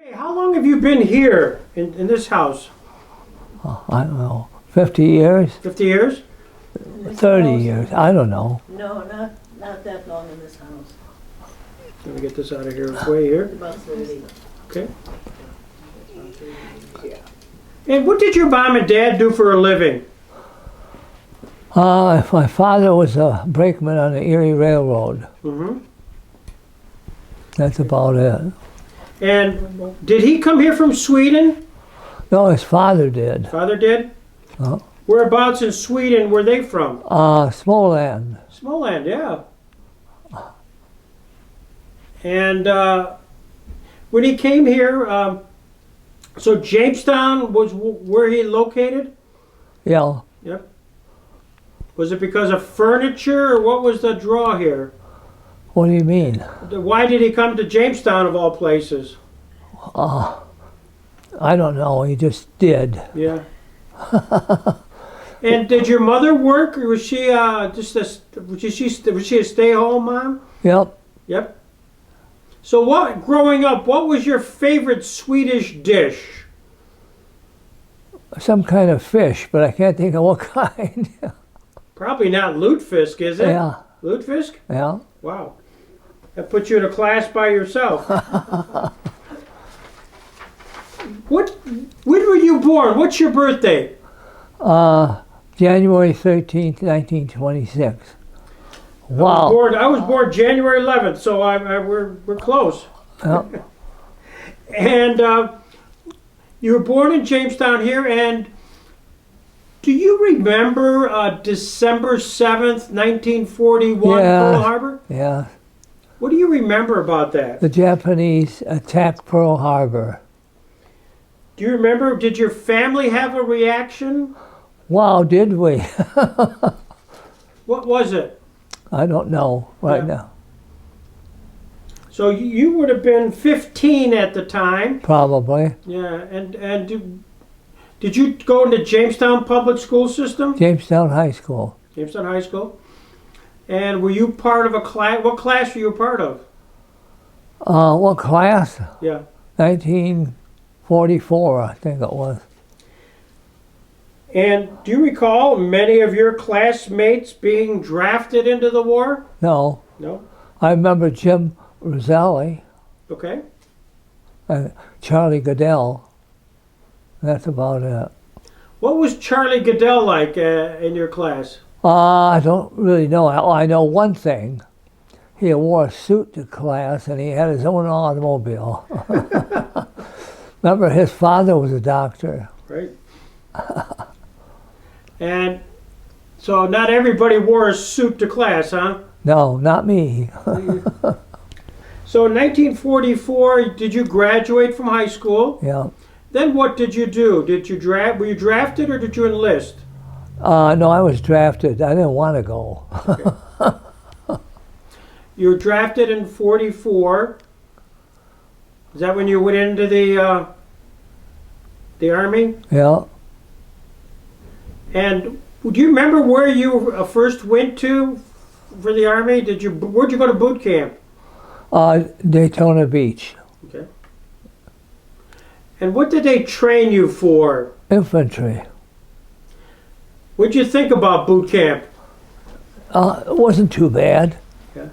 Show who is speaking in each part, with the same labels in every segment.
Speaker 1: Hey, how long have you been here in this house?
Speaker 2: I don't know, 50 years,
Speaker 1: 50 years?
Speaker 2: 30 years, I don't know.
Speaker 3: No, not that long in this house.
Speaker 1: Let me get this out of here. Way here.
Speaker 3: About 30.
Speaker 1: Okay. And what did your mom and dad do for a living?
Speaker 2: My father was a brakeman on the Erie Railroad.
Speaker 1: Mm-hmm.
Speaker 2: That's about it.
Speaker 1: And did he come here from Sweden?
Speaker 2: No, his father did.
Speaker 1: Father did?
Speaker 2: Oh.
Speaker 1: Whereabouts in Sweden were they from?
Speaker 2: Småland.
Speaker 1: Småland, yeah. And when he came here, so Jamestown was where he located?
Speaker 2: Yeah.
Speaker 1: Yep. Was it because of furniture, or what was the draw here?
Speaker 2: What do you mean?
Speaker 1: Why did he come to Jamestown of all places?
Speaker 2: I don't know. He just did.
Speaker 1: Yeah. And did your mother work, or was she was she a stay-at-home mom?
Speaker 2: Yep.
Speaker 1: Yep. So growing up, what was your favorite Swedish dish?
Speaker 2: Some kind of fish, but I can't think of what kind.
Speaker 1: Probably not lutefisk, is it?
Speaker 2: Yeah.
Speaker 1: Lutefisk?
Speaker 2: Yeah.
Speaker 1: Wow. That puts you in a class by yourself. When were you born? What's your birthday?
Speaker 2: January 13th, 1926. Wow.
Speaker 1: I was born January 11th, so we're close.
Speaker 2: Yeah.
Speaker 1: And you were born in Jamestown here, and do you remember December 7th, 1941,
Speaker 2: Yeah.
Speaker 1: Pearl Harbor?
Speaker 2: Yeah.
Speaker 1: What do you remember about that?
Speaker 2: The Japanese attacked Pearl Harbor.
Speaker 1: Do you remember, did your family have a reaction?
Speaker 2: Wow, did we?
Speaker 1: What was it?
Speaker 2: I don't know right
Speaker 1: Yeah.
Speaker 2: now.
Speaker 1: So you would have been 15 at the time.
Speaker 2: Probably.
Speaker 1: Yeah, and did you go into Jamestown public school system?
Speaker 2: Jamestown High School.
Speaker 1: Jamestown High School. And were you part of a class? What class were you a part of?
Speaker 2: What class?
Speaker 1: Yeah.
Speaker 2: 1944, I think it was.
Speaker 1: And do you recall many of your classmates being drafted into the war?
Speaker 2: No.
Speaker 1: No?
Speaker 2: I remember Jim Roselli
Speaker 1: Okay.
Speaker 2: and Charlie Goodell. That's about it.
Speaker 1: What was Charlie Goodell like in your class?
Speaker 2: I don't really know. I know one thing. He wore a suit to class and he had his own automobile. Remember, his father was a doctor.
Speaker 1: Right. And so not everybody wore a suit to class, huh?
Speaker 2: No, not me.
Speaker 1: So in 1944, did you graduate from high school?
Speaker 2: Yeah.
Speaker 1: Then what did you do? Were you drafted or did you enlist?
Speaker 2: No, I was drafted. I didn't want to go.
Speaker 1: Okay. You were drafted in 44. Is that when you went into the Army?
Speaker 2: Yeah.
Speaker 1: And do you remember where you first went to for the Army? Where'd you go to boot camp?
Speaker 2: Daytona Beach.
Speaker 1: Okay. And what did they train you for?
Speaker 2: Infantry.
Speaker 1: What'd you think about boot camp?
Speaker 2: It wasn't too bad.
Speaker 1: Yeah.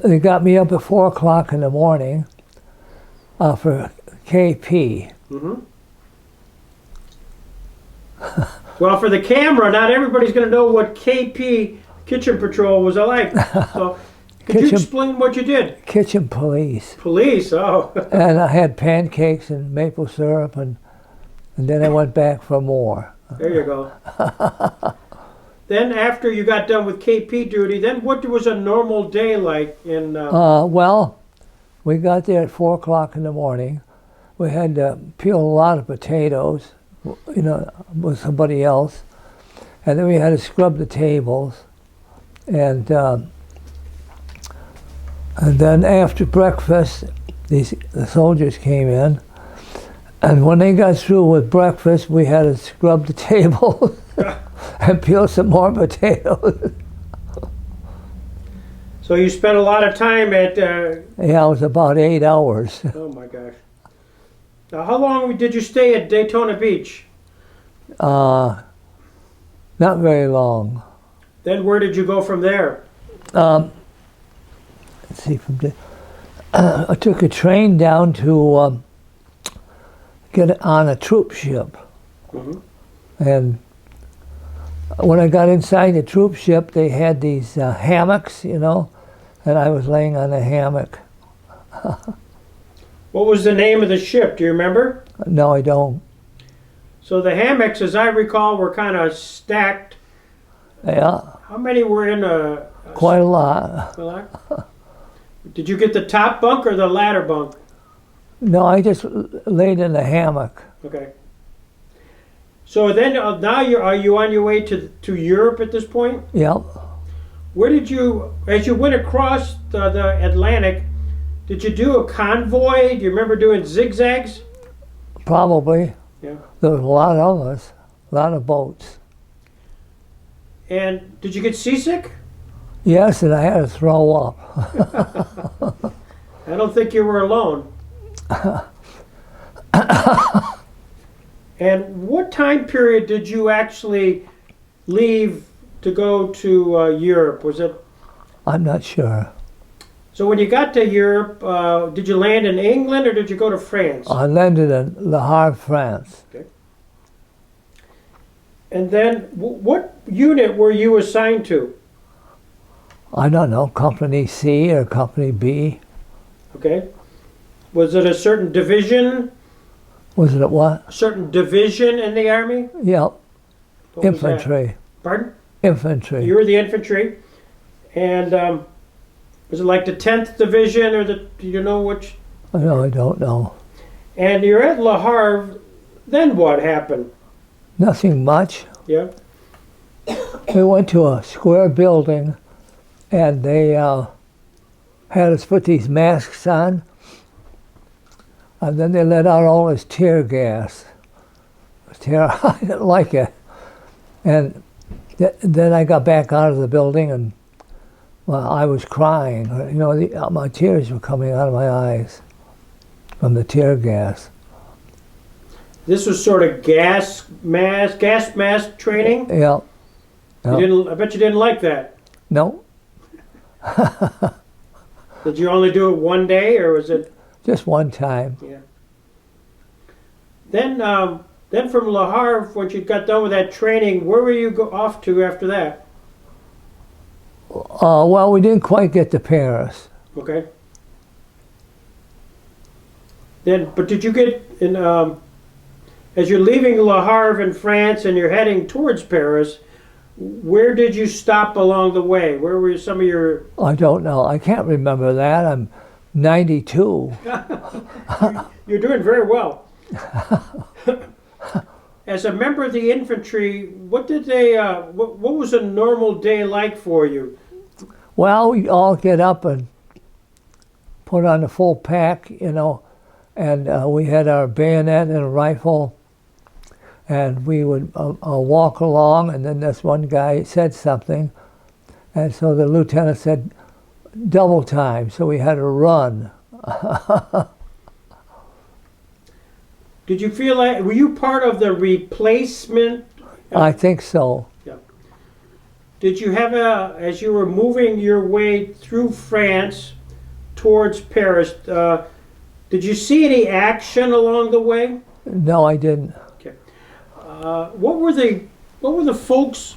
Speaker 2: They got me up at 4 o'clock in the morning for KP.
Speaker 1: Mm-hmm. Well, for the camera, not everybody's going to know what KP, Kitchen Patrol, was like. So, could you explain what you did?
Speaker 2: Kitchen police.
Speaker 1: Police, oh.
Speaker 2: And I had pancakes and maple syrup, and then I went back for more.
Speaker 1: There you go. Then after you got done with KP duty, then what was a normal day like in...
Speaker 2: Well, we got there at 4 o'clock in the morning. We had to peel a lot of potatoes, you know, with somebody else. And then we had to scrub the tables. And then after breakfast, the soldiers came in. And when they got through with breakfast, we had to scrub the table and peel some more potatoes.
Speaker 1: So you spent a lot of time at,
Speaker 2: Yeah, it was about 8 hours.
Speaker 1: oh my gosh. Now, how long did you stay at Daytona Beach?
Speaker 2: Not very long.
Speaker 1: Then where did you go from there?
Speaker 2: Let's see, I took a train down to get on a troop ship.
Speaker 1: Mhm.
Speaker 2: And when I got inside the troop ship, they had these hammocks, you know, and I was laying on a hammock.
Speaker 1: What was the name of the ship? Do you remember?
Speaker 2: No, I don't.
Speaker 1: So the hammocks, as I recall, were kind of stacked.
Speaker 2: Yeah,
Speaker 1: How many were in a
Speaker 2: quite a lot.
Speaker 1: Did you get the top bunk or the ladder bunk?
Speaker 2: No, I just laid in a hammock.
Speaker 1: Okay. So then now are you on your way to Europe at this point?
Speaker 2: Yep.
Speaker 1: Where did you, as you went across the Atlantic, did you do a convoy? Do you remember doing zigzags?
Speaker 2: Probably.
Speaker 1: Yeah.
Speaker 2: There was a lot of us, a lot of boats.
Speaker 1: And did you get seasick?
Speaker 2: Yes, and I had to throw up.
Speaker 1: I don't think you were alone. And what time period did you actually leave to go to Europe? Was it?
Speaker 2: I'm not sure.
Speaker 1: So when you got to Europe, did you land in England or did you go to France?
Speaker 2: I landed in Le Havre, France.
Speaker 1: Okay. And then what unit were you assigned to?
Speaker 2: I don't know, Company C or Company B.
Speaker 1: Okay. Was it a certain division?
Speaker 2: Was it what?
Speaker 1: A certain division in the Army?
Speaker 2: Yep.
Speaker 1: What was that?
Speaker 2: Infantry.
Speaker 1: Pardon?
Speaker 2: Infantry.
Speaker 1: You were the infantry. And was it like the 10th Division or do you know which?
Speaker 2: No, I don't know.
Speaker 1: And you're at Le Havre, then what happened?
Speaker 2: Nothing much.
Speaker 1: Yeah?
Speaker 2: We went to a square building and they had us put these masks on. And then they let out all this tear gas. I didn't like it. And then I got back out of the building and well, I was crying. You know, my tears were coming out of my eyes from the tear gas.
Speaker 1: This was sort of gas mask training?
Speaker 2: Yeah.
Speaker 1: You didn't, I bet you didn't like that.
Speaker 2: No,
Speaker 1: Did you only do it one day or was it?
Speaker 2: just one time.
Speaker 1: Yeah. Then from Le Havre, once you got done with that training, where were you off to after that?
Speaker 2: Well, we didn't quite get to Paris.
Speaker 1: Okay. Then, but did you get in? As you're leaving Le Havre in France and you're heading towards Paris, where did you stop along the way? Where were some of your?
Speaker 2: I don't know. I can't remember that. I'm 92.
Speaker 1: You're doing very well. As a member of the infantry, what did they? What was a normal day like for you?
Speaker 2: Well, we all get up and put on the full pack, you know, and we had our bayonet and a rifle, and we would walk along, and then this one guy said something, and so the lieutenant said, double time, so we had to run.
Speaker 1: Did you feel like, were you part of the replacement?
Speaker 2: I think so.
Speaker 1: Yeah. Did you have as you were moving your way through France towards Paris, did you see any action along the way?
Speaker 2: No, I didn't.
Speaker 1: Okay. What were the folks,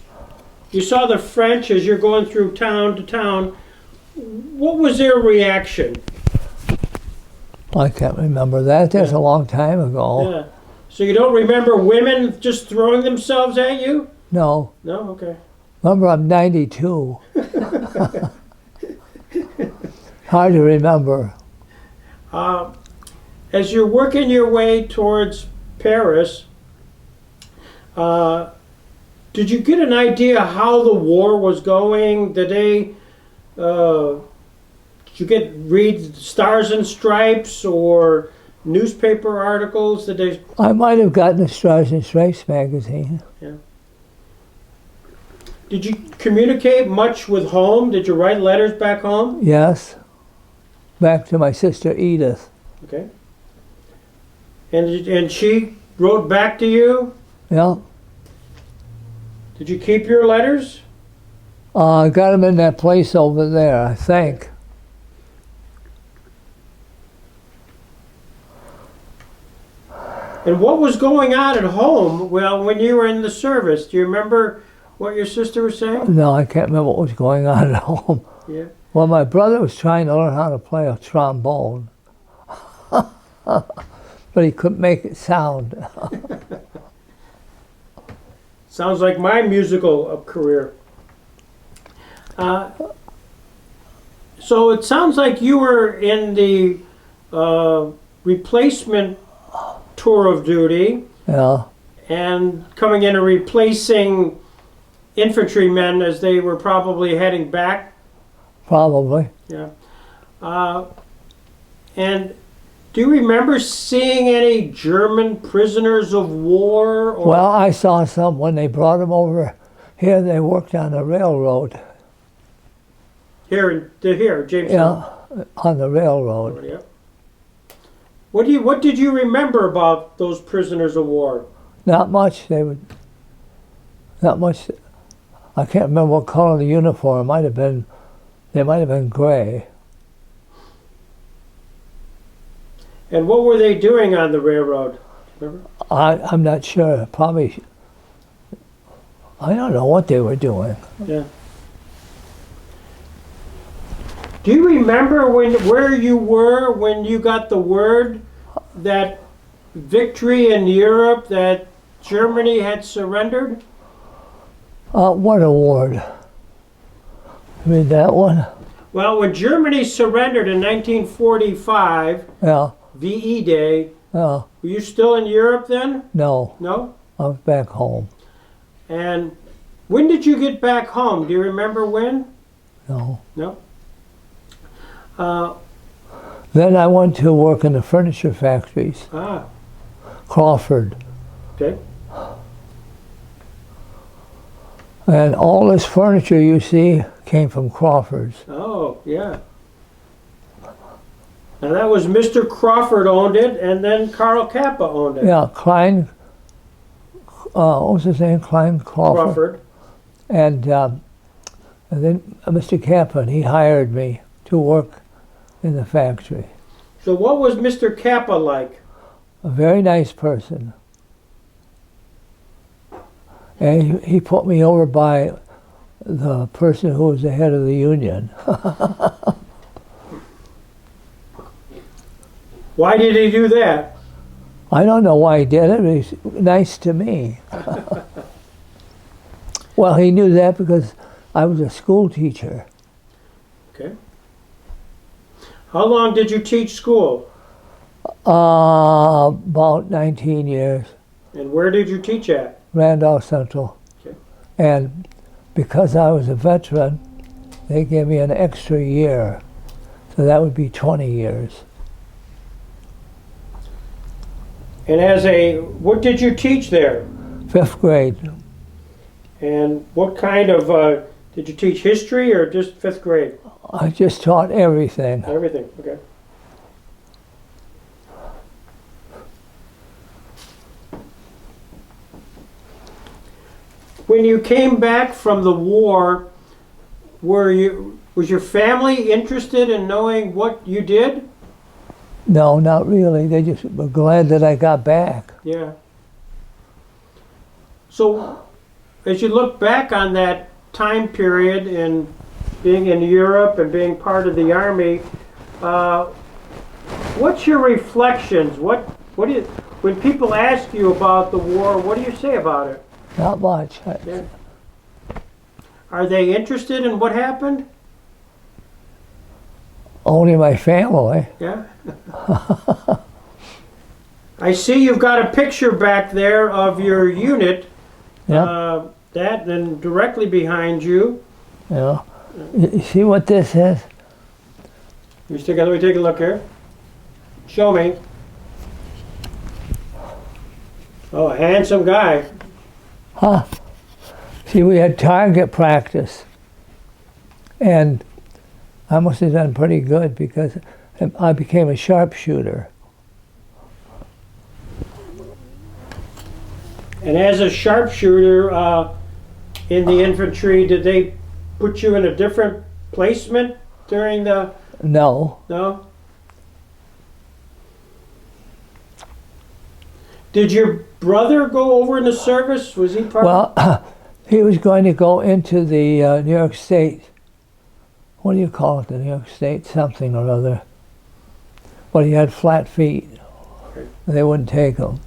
Speaker 1: you saw the French as you're going through town to town, what was their reaction?
Speaker 2: I can't remember that. That's a long time ago.
Speaker 1: Yeah. So you don't remember women just throwing themselves at you?
Speaker 2: No.
Speaker 1: No? Okay.
Speaker 2: Remember, I'm 92. Hard to remember.
Speaker 1: As you're working your way towards Paris, did you get an idea how the war was going? Did they, did you read Stars and Stripes or newspaper articles? Did they?
Speaker 2: I might have gotten a Stars and Stripes magazine.
Speaker 1: Yeah. Did you communicate much with home? Did you write letters back home?
Speaker 2: Yes. Back to my sister Edith.
Speaker 1: Okay. And she wrote back to you?
Speaker 2: Yeah.
Speaker 1: Did you keep your letters?
Speaker 2: I got them in that place over there, I think.
Speaker 1: And what was going on at home, well, when you were in the service? Do you remember what your sister was saying?
Speaker 2: No, I can't remember what was going on at home.
Speaker 1: Yeah.
Speaker 2: Well, my brother was trying to learn how to play a trombone. But he couldn't make it sound.
Speaker 1: Sounds like my musical career. So it sounds like you were in the replacement tour of duty
Speaker 2: Yeah,
Speaker 1: and coming in and replacing infantrymen as they were probably heading back.
Speaker 2: probably.
Speaker 1: Yeah. And do you remember seeing any German prisoners of war? Or
Speaker 2: Well, I saw some when they brought them over here. They worked on the railroad.
Speaker 1: here, Jamestown.
Speaker 2: Yeah, on the railroad.
Speaker 1: Yeah. What did you remember about those prisoners of war?
Speaker 2: Not much. Not much. I can't remember what color the uniform might have been. They might have been gray.
Speaker 1: And what were they doing on the railroad? Remember?
Speaker 2: I'm not sure. Probably. I don't know what they were doing.
Speaker 1: Yeah. Do you remember where you were when you got the word that victory in Europe, that Germany had surrendered?
Speaker 2: What award? I mean that one.
Speaker 1: Well, when Germany surrendered in 1945,
Speaker 2: Yeah.
Speaker 1: VE Day,
Speaker 2: Yeah.
Speaker 1: were you still in Europe then?
Speaker 2: No,
Speaker 1: No?
Speaker 2: I was back home.
Speaker 1: And when did you get back home? Do you remember when?
Speaker 2: No.
Speaker 1: No?
Speaker 2: Then I went to work in the furniture factories, Crawford.
Speaker 1: Okay.
Speaker 2: And all this furniture you see came from Crawford's.
Speaker 1: Oh, yeah. Now that was Mr. Crawford owned it, and then Carl Kappa owned it.
Speaker 2: Yeah, Klein, what was his name? Klein Crawford. And then Mr. Kappa, he hired me to work in the factory.
Speaker 1: So what was Mr. Kappa like?
Speaker 2: A very nice person. And he put me over by the person who was the head of the union.
Speaker 1: Why did he do that?
Speaker 2: I don't know why he did it, but he's nice to me. Well, he knew that because I was a school teacher.
Speaker 1: Okay. How long did you teach school?
Speaker 2: About 19 years.
Speaker 1: And where did you teach at?
Speaker 2: Randolph Central.
Speaker 1: Okay.
Speaker 2: And because I was a veteran, they gave me an extra year. So that would be 20 years.
Speaker 1: And what did you teach there?
Speaker 2: 5th grade.
Speaker 1: And what kind of, did you teach history or just 5th grade?
Speaker 2: I just taught everything.
Speaker 1: Everything, okay. When you came back from the war, was your family interested in knowing what you did?
Speaker 2: No, not really. They just were glad that I got back.
Speaker 1: Yeah. So, as you look back on that time period and being in Europe and being part of the Army, what's your reflections? When people ask you about the war, what do you say about it?
Speaker 2: Not much.
Speaker 1: Yeah. Are they interested in what happened?
Speaker 2: Only my family.
Speaker 1: Yeah. I see you've got a picture back there of your unit.
Speaker 2: Yeah.
Speaker 1: That, and directly behind you.
Speaker 2: Yeah. You see what this is?
Speaker 1: Let me take a look here. Show me. Oh, a handsome guy.
Speaker 2: Huh. See, we had target practice, and I must have done pretty good because I became a sharpshooter.
Speaker 1: And as a sharpshooter in the infantry, did they put you in a different placement during the...
Speaker 2: No.
Speaker 1: No? Did your brother go over in the service? Was he part of...
Speaker 2: Well, he was going to go into the New York State. What do you call it? The New York State something or other. But he had flat feet.
Speaker 1: Okay.
Speaker 2: They wouldn't take him.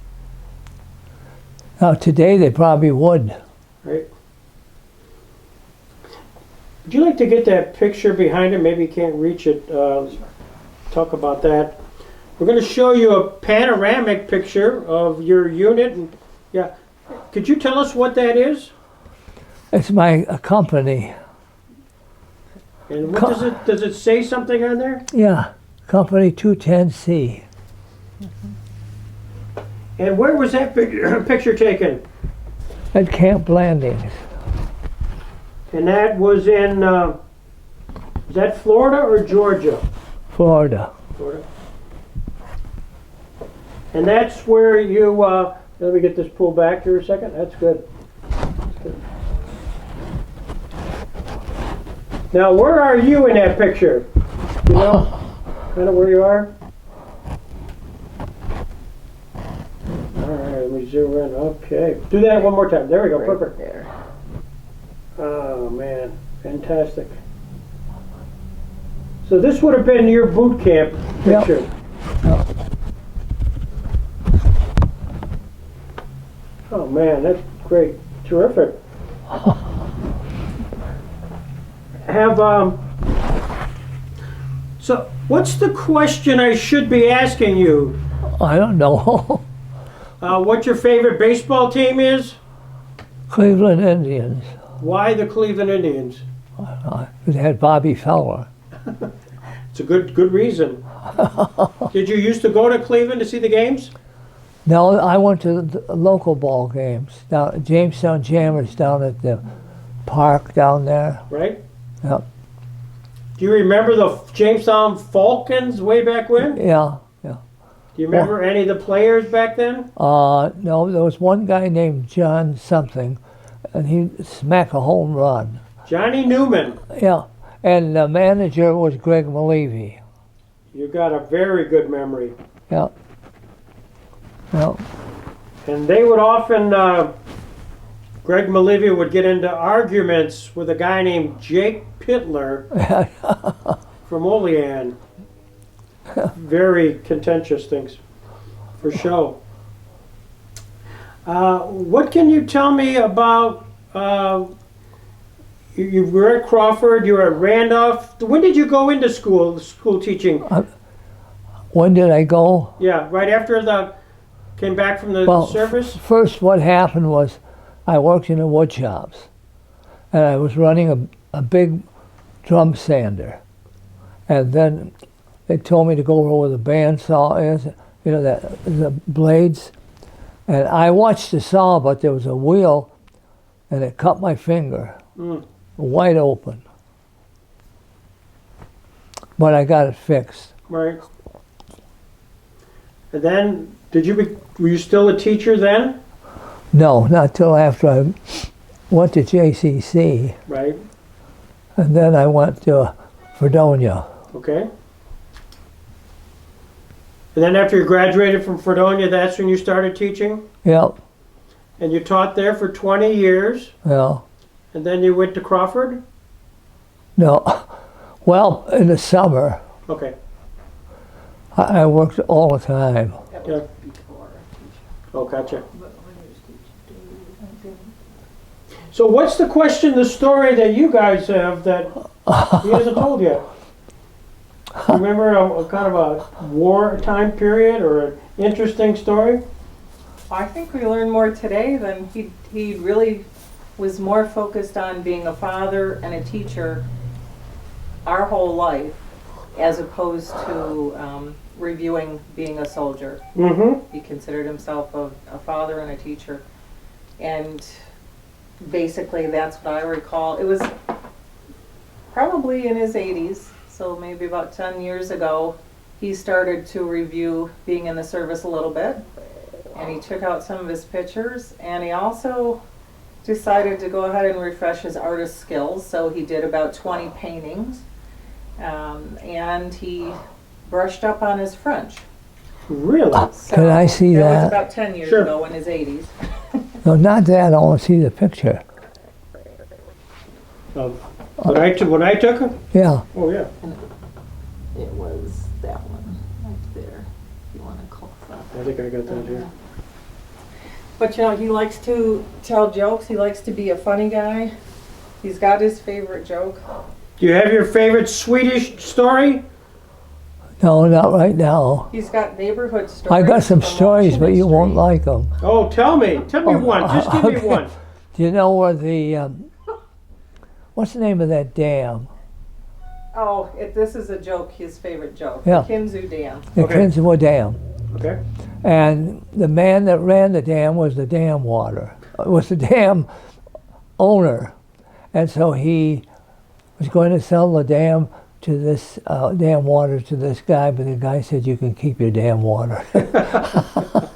Speaker 2: Now today they probably would.
Speaker 1: Right. Would you like to get that picture behind it? Maybe you can't reach it. Talk about that. We're going to show you a panoramic picture of your unit. And, yeah. Could you tell us what that is?
Speaker 2: It's my company.
Speaker 1: And what does it say something on there?
Speaker 2: Yeah, Company 210C.
Speaker 1: And where was that picture taken?
Speaker 2: At Camp Blandings.
Speaker 1: And that was in, is that Florida or Georgia?
Speaker 2: Florida.
Speaker 1: Florida. And that's where you, let me get this pulled back here a second. That's good. That's good. Now, where are you in that picture? You know, kind of where you are? All right, let me zoom in. Okay. Do that one more time. There we go. Perfect.
Speaker 3: There.
Speaker 1: Oh, man. Fantastic. So this would have been your boot camp picture.
Speaker 2: Yep.
Speaker 1: Oh, man. That's great. Terrific. So what's the question I should be asking you?
Speaker 2: I don't know.
Speaker 1: What your favorite baseball team is?
Speaker 2: Cleveland Indians.
Speaker 1: Why the Cleveland Indians?
Speaker 2: They had Bobby Feller.
Speaker 1: It's a good reason. Did you used to go to Cleveland to see the games?
Speaker 2: No, I went to the local ball games. Down Jamestown Jammers down at the park down there.
Speaker 1: Right?
Speaker 2: Yep.
Speaker 1: Do you remember the Jamestown Falcons way back when?
Speaker 2: Yeah, yeah.
Speaker 1: Do you remember any of the players back then?
Speaker 2: No, there was one guy named John something, and he'd smack a home run.
Speaker 1: Johnny Newman.
Speaker 2: Yeah, and the manager was Greg Malevy.
Speaker 1: You got a very good memory.
Speaker 2: Yeah. Yeah.
Speaker 1: And they would often, Greg Malevy would get into arguments with a guy named Jake Pitler from Olean. Very contentious things, for sure. What can you tell me about, you were at Crawford, you were at Randolph. When did you go into school teaching?
Speaker 2: When did I go?
Speaker 1: Yeah, right after came back from the service?
Speaker 2: First what happened was I worked in the wood shops, and I was running a big drum sander. And then they told me to go over where the bandsaw is, you know, the blades. And I watched the saw, but there was a wheel, and it cut my finger, wide open. But I got it fixed.
Speaker 1: Right. And then, were you still a teacher then?
Speaker 2: No, not till after I went to JCC.
Speaker 1: Right.
Speaker 2: And then I went to Fredonia.
Speaker 1: Okay. And then after you graduated from Fredonia, that's when you started teaching?
Speaker 2: Yep.
Speaker 1: And you taught there for 20 years?
Speaker 2: Yeah.
Speaker 1: And then you went to Crawford?
Speaker 2: No. Well, in the summer,
Speaker 1: Okay.
Speaker 2: I worked all the time.
Speaker 3: That
Speaker 1: Yeah.
Speaker 3: was before I
Speaker 1: Oh, gotcha.
Speaker 3: teach. But when I was teaching,
Speaker 1: So what's the question, the story that you guys have that he hasn't told yet? Remember a kind of a wartime period or an interesting story?
Speaker 4: I think we learned more today than he really was more focused on being a father and a teacher our whole life, as opposed to reviewing being a soldier.
Speaker 1: Mm-hmm.
Speaker 4: He considered himself a father and a teacher. And basically that's what I recall. It was probably in his 80s, so maybe about 10 years ago, he started to review being in the service a little bit, and he took out some of his pictures, and he also decided to go ahead and refresh his artist skills, so he did about 20 paintings, and he brushed up on his French.
Speaker 1: Really?
Speaker 4: So
Speaker 2: Can I see
Speaker 4: that was
Speaker 2: that?
Speaker 4: about 10 years
Speaker 1: Sure.
Speaker 4: ago in his 80s.
Speaker 2: No, not that. I want to see the picture.
Speaker 1: When I took him?
Speaker 2: Yeah.
Speaker 1: Oh, yeah.
Speaker 4: It was that one right there, if you want to close up.
Speaker 1: I think I got that here.
Speaker 4: But you know, he likes to tell jokes. He likes to be a funny guy. He's got his favorite joke.
Speaker 1: Do you have your favorite Swedish story?
Speaker 2: No, not right now.
Speaker 4: He's got neighborhood stories.
Speaker 2: I got some
Speaker 4: from
Speaker 2: stories, but
Speaker 4: Washington
Speaker 2: you won't
Speaker 4: Street.
Speaker 2: like them.
Speaker 1: Oh, tell me. Tell me one. Just give me
Speaker 2: okay.
Speaker 1: one.
Speaker 2: Do you know where the what's the name of that dam?
Speaker 4: Oh, this is a joke, his favorite joke.
Speaker 2: Yeah.
Speaker 4: The Kinzu Dam.
Speaker 2: The
Speaker 1: Okay.
Speaker 2: Kinswood Dam.
Speaker 1: Okay.
Speaker 2: And the man that ran the dam was the dam was the dam owner. And so he was going to sell the dam to this dam water to this guy, but the guy said, "You can keep your dam water."
Speaker 4: Dad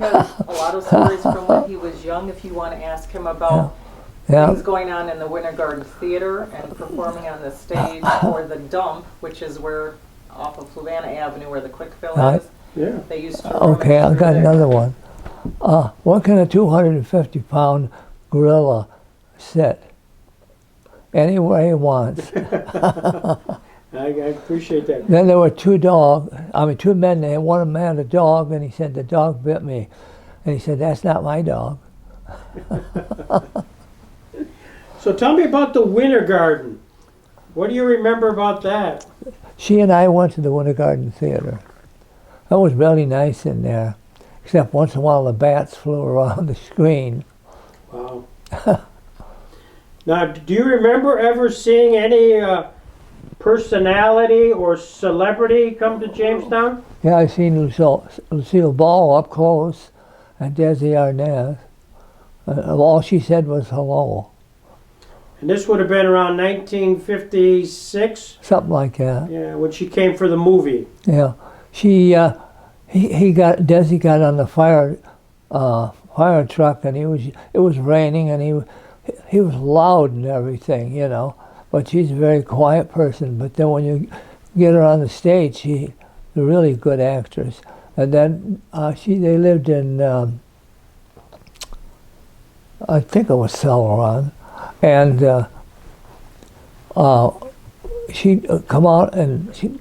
Speaker 4: has a lot of stories from when he was young. If you want to ask him about
Speaker 2: Yeah.
Speaker 4: things going on in the Winter Garden Theater and performing on the stage, or the Dump, which is where off of Fluvanna Avenue where the Quick Fill
Speaker 2: Right.
Speaker 4: is.
Speaker 1: Yeah.
Speaker 4: They used to.
Speaker 2: Okay, I
Speaker 4: rummage
Speaker 2: got
Speaker 4: through there.
Speaker 2: another one. What can a 250-pound gorilla sit? Anywhere he wants.
Speaker 1: I appreciate that.
Speaker 2: Then there were two men. And one of them had a dog, and he said, "The dog bit me." And he said, "That's not my dog."
Speaker 1: So tell me about the Winter Garden. What do you remember about that?
Speaker 2: She and I went to the Winter Garden Theater. That was really nice in there, except once in a while the bats flew around the screen.
Speaker 1: Wow. Now, do you remember ever seeing any personality or celebrity come to Jamestown?
Speaker 2: Yeah, I seen Lucille Ball up close, and Desi Arnaz. All she said was hello,
Speaker 1: And this would have been around 1956,
Speaker 2: something like that.
Speaker 1: yeah, when she came for the movie.
Speaker 2: Yeah, Desi got on the fire truck, and it was raining, and he was loud and everything, you know. But she's a very quiet person. But then when you get her on the stage, she's a really good actress. And then they lived in I think it was Celeron, and she'd come out and she'd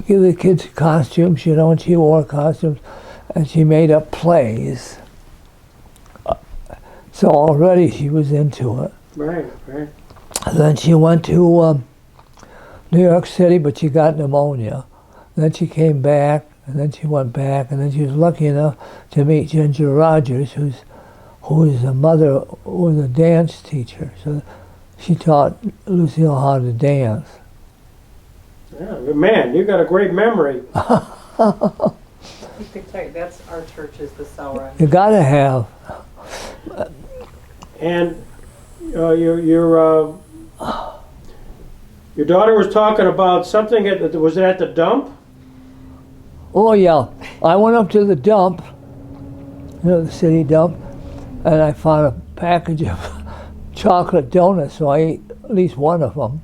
Speaker 2: give the kids costumes, you know, and she wore costumes, and she made up plays. So already she was into it.
Speaker 1: Right, right.
Speaker 2: And then she went to New York City, but she got pneumonia. And then she came back, and then she went back, and then she was lucky enough to meet Ginger Rogers, whose mother was a dance teacher. So she taught Lucille how to dance.
Speaker 1: Yeah, but man, you got a great memory.
Speaker 4: You could tell you, that's our church is the Sauron.
Speaker 2: You gotta have.
Speaker 1: And your daughter was talking about something was it at the dump?
Speaker 2: Oh yeah, I went up to the dump, you know, the city dump, and I found a package of chocolate donuts, so I ate at least one of them.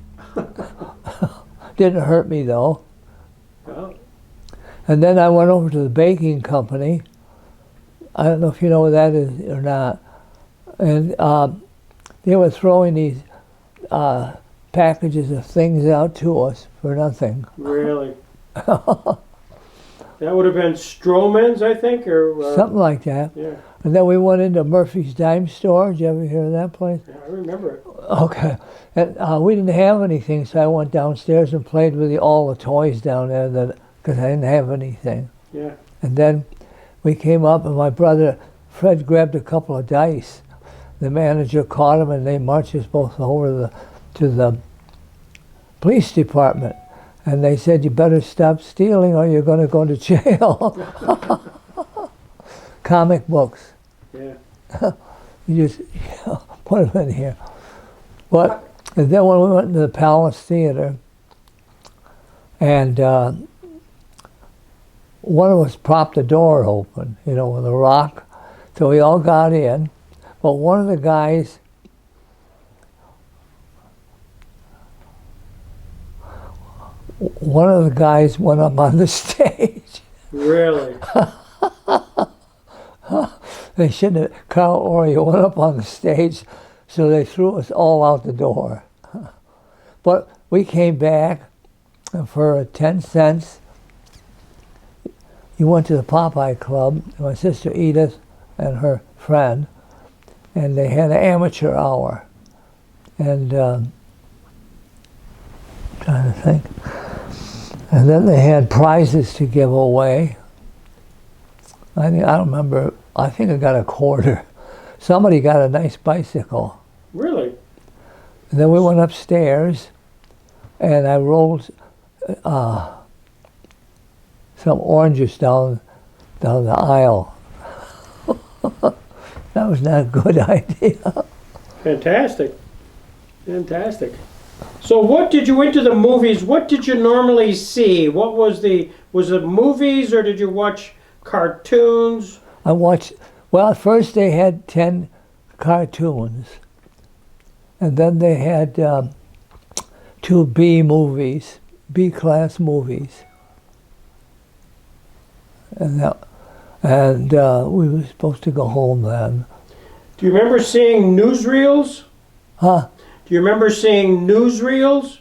Speaker 2: Didn't hurt me though.
Speaker 1: Well,
Speaker 2: And then I went over to the baking company. I don't know if you know what that is or not. And they were throwing these packages of things out to us for nothing.
Speaker 1: really? That would have been Stroman's, I think, or
Speaker 2: Something like that.
Speaker 1: yeah,
Speaker 2: And then we went into Murphy's Dime Store. Did you ever hear of that place?
Speaker 1: yeah, I remember it.
Speaker 2: Okay. And we didn't have anything, so I went downstairs and played with all the toys down there because I didn't have anything.
Speaker 1: Yeah,
Speaker 2: And then we came up, and my brother Fred grabbed a couple of dice. The manager caught him, and they marched us both over to the police department. And they said, "You better stop stealing, or you're going to go to jail." Comic books.
Speaker 1: yeah.
Speaker 2: You just put them in here. But and then when we went to the Palace Theater, and one of us propped the door open, with a rock, so we all got in. But one of the guys went up on the stage.
Speaker 1: Really?
Speaker 2: They shouldn't have. Carl Oreo went up on the stage, so they threw us all out the door. But we came back, and for 10 cents, you went to the Popeye Club, my sister Edith and her friend, and they had an amateur hour. And trying to think. And then they had prizes to give away. I don't remember. I think I got a quarter. Somebody got a nice bicycle.
Speaker 1: Really?
Speaker 2: And then we went upstairs, and I rolled some oranges down the aisle. That was not a good idea.
Speaker 1: Fantastic. Fantastic. So what did you into the movies? What did you normally see? What was it movies or did you watch cartoons?
Speaker 2: I watched, at first they had 10 cartoons. And then they had 2 B-class movies. And we were supposed to go home then.
Speaker 1: Do you remember seeing newsreels?
Speaker 2: Huh?
Speaker 1: Do you remember seeing newsreels?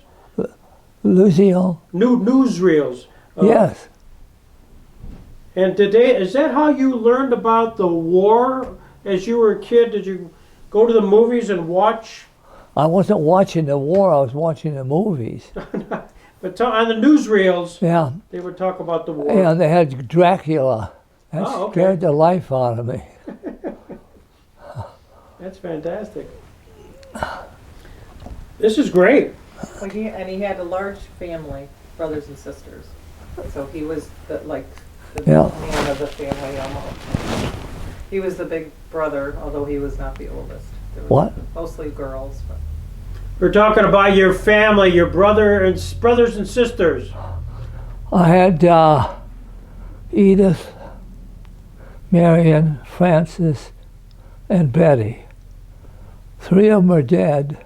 Speaker 2: Lucille?
Speaker 1: Newsreels.
Speaker 2: Yes.
Speaker 1: And is that how you learned about the war as you were a kid? Did you go to the movies and watch?
Speaker 2: I wasn't watching the war, I was watching the movies.
Speaker 1: But on the newsreels,
Speaker 2: Yeah.
Speaker 1: they would talk about the war.
Speaker 2: And they had Dracula. That scared the life out of me.
Speaker 1: That's fantastic. This is great.
Speaker 4: Well, he had a large family, brothers and sisters. So he was the man of the family almost. He was the big brother, although he was not the oldest. There was
Speaker 2: What?
Speaker 4: Mostly girls. But.
Speaker 1: We're talking about your family, your brothers and sisters.
Speaker 2: I had Edith, Marion, Frances, and Betty. 3 of them are dead,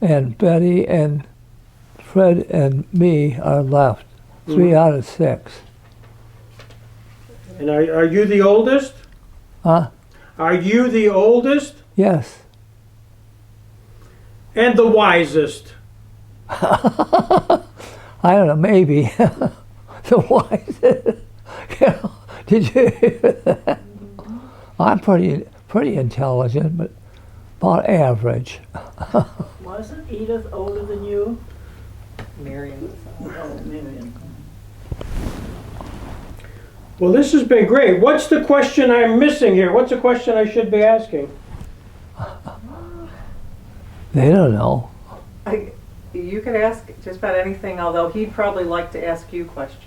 Speaker 2: and Betty and Fred and me are left. 3 out of 6.
Speaker 1: And are you the oldest?
Speaker 2: Huh?
Speaker 1: Are you the oldest?
Speaker 2: Yes.
Speaker 1: And the wisest?
Speaker 2: I don't know, maybe. The wisest. Did you hear that? I'm pretty intelligent, but about average.
Speaker 3: Wasn't Edith older than you?
Speaker 4: Marion was
Speaker 3: Oh, Marion.
Speaker 1: Well, this has been great. What's the question I'm missing here? What's the question I should be asking?
Speaker 2: They don't know.
Speaker 4: You could ask just about anything, although he'd probably like to ask you questions.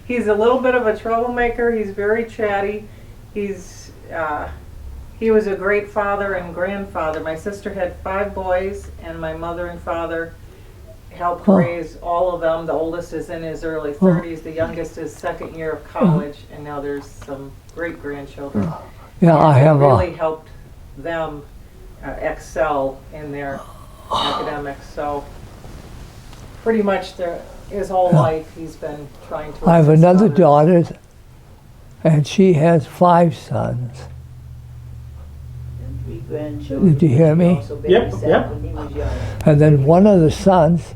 Speaker 4: He's a little bit of a troublemaker. He's very chatty. He was a great father and grandfather. My sister had 5 boys, and my mother and father helped raise all of them. The oldest is in his early 30s. The youngest is 2nd year of college, and now there's some great grandchildren.
Speaker 2: Yeah, I have
Speaker 4: really helped them excel in their academics. So pretty much his whole life he's been trying to.
Speaker 2: I have
Speaker 4: assist
Speaker 2: another
Speaker 4: others.
Speaker 2: daughter, and she has 5 sons.
Speaker 3: And 3 grandchildren.
Speaker 2: Did you hear me?
Speaker 3: He also
Speaker 1: Yep,
Speaker 3: babysat
Speaker 1: yep.
Speaker 3: when he was young.
Speaker 2: And then one of the sons,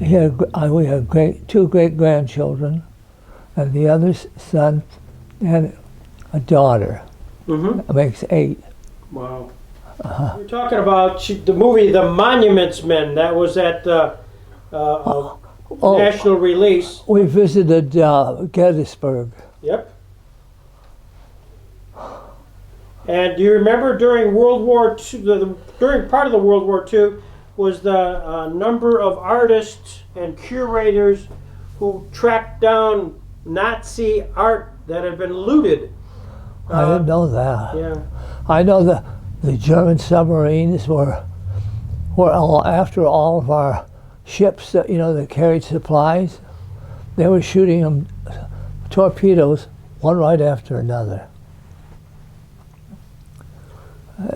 Speaker 2: we had 2 great-grandchildren, and the other son had a daughter.
Speaker 1: Mm-hmm.
Speaker 2: That makes 8.
Speaker 1: Wow. We're talking about the movie The Monuments Men. That was at national release.
Speaker 2: We visited Gettysburg.
Speaker 1: Yep. And do you remember during World War II, during part of the World War II, was the number of artists and curators who tracked down Nazi art that had been looted?
Speaker 2: I didn't know that.
Speaker 1: Yeah.
Speaker 2: I know the German submarines were after all of our ships that that carried supplies. They were shooting them torpedoes one right after another,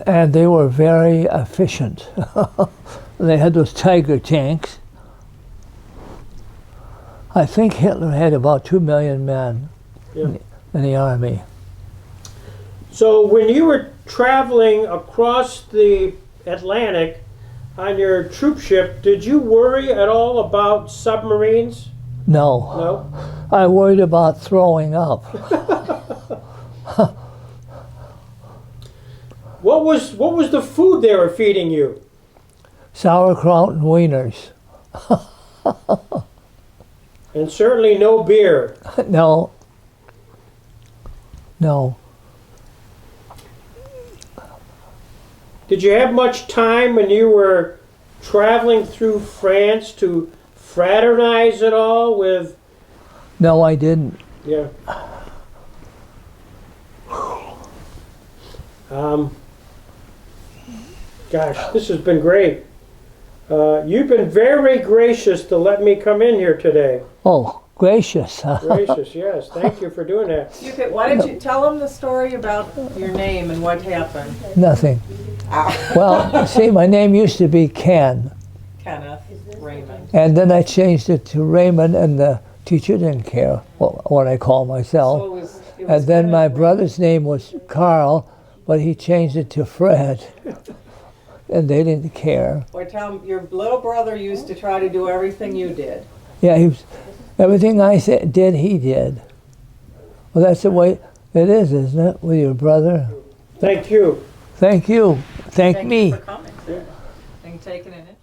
Speaker 2: and they were very efficient. They had those Tiger tanks. I think Hitler had about 2 million men
Speaker 1: Yeah.
Speaker 2: in the army.
Speaker 1: So when you were traveling across the Atlantic on your troop ship, did you worry at all about submarines?
Speaker 2: No,
Speaker 1: No?
Speaker 2: I worried about throwing up.
Speaker 1: What was the food they were feeding you?
Speaker 2: Sauerkraut and wieners.
Speaker 1: And certainly no beer.
Speaker 2: No. No.
Speaker 1: Did you have much time when you were traveling through France to fraternize at all with?
Speaker 2: No, I didn't.
Speaker 1: Yeah. Gosh, this has been great. You've been very gracious to let me come in here today.
Speaker 2: Oh, gracious.
Speaker 1: Gracious, yes. Thank you for doing that.
Speaker 4: Why don't you tell them the story about your name and what happened?
Speaker 2: Nothing. Well, see, my name used to be Ken,
Speaker 4: Kenneth Raymond.
Speaker 2: and then I changed it to Raymond, and the teacher didn't care what I call myself.
Speaker 4: So it was
Speaker 2: And then
Speaker 4: Kenneth
Speaker 2: my
Speaker 4: Raymond.
Speaker 2: brother's name was Carl, but he changed it to Fred, and they didn't care.
Speaker 4: Or Tom, your little brother used to try to do everything you did.
Speaker 2: Yeah, everything I did, he did. Well, that's the way it is, isn't it, with your brother?
Speaker 1: Thank you.
Speaker 2: Thank you. Thank me.
Speaker 4: you for coming and taking an interest.